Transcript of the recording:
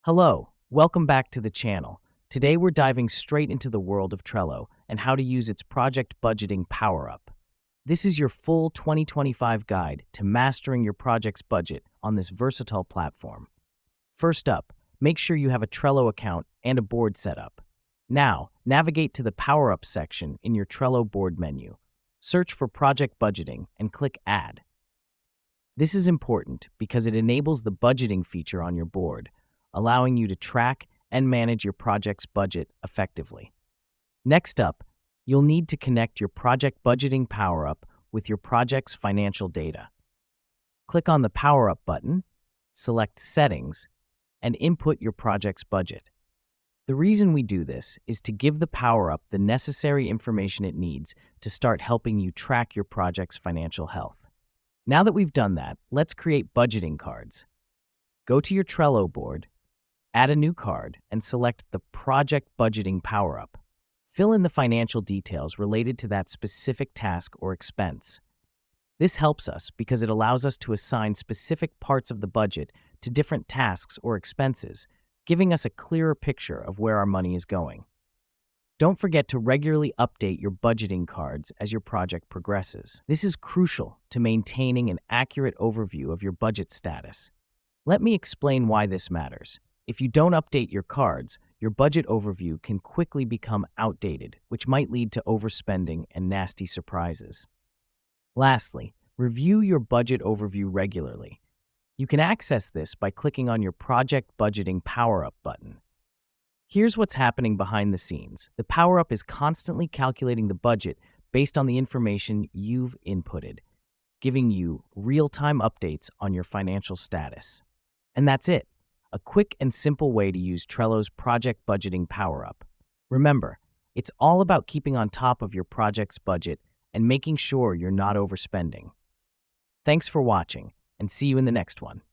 Hello, welcome back to the channel. Today we're diving straight into the world of Trello and how to use its project budgeting power-up. This is your full 2025 guide to mastering your project's budget on this versatile platform. First up, make sure you have a Trello account and a board set up. Now, navigate to the Power-Up section in your Trello board menu. Search for Project Budgeting and click Add. This is important because it enables the budgeting feature on your board, allowing you to track and manage your project's budget effectively. Next up, you'll need to connect your project budgeting power-up with your project's financial data. Click on the Power-Up button, select Settings, and input your project's budget. The reason we do this is to give the power-up the necessary information it needs to start helping you track your project's financial health. Now that we've done that, let's create budgeting cards. Go to your Trello board, add a new card, and select the Project Budgeting Power-Up. Fill in the financial details related to that specific task or expense. This helps us because it allows us to assign specific parts of the budget to different tasks or expenses, giving us a clearer picture of where our money is going. Don't forget to regularly update your budgeting cards as your project progresses. This is crucial to maintaining an accurate overview of your budget status. Let me explain why this matters. If you don't update your cards, your budget overview can quickly become outdated, which might lead to overspending and nasty surprises. Lastly, review your budget overview regularly. You can access this by clicking on your Project Budgeting Power-Up button. Here's what's happening behind the scenes. The power-up is constantly calculating the budget based on the information you've inputted, giving you real-time updates on your financial status. And that's it. A quick and simple way to use Trello's Project Budgeting Power-Up. Remember, it's all about keeping on top of your project's budget and making sure you're not overspending. Thanks for watching, and see you in the next one.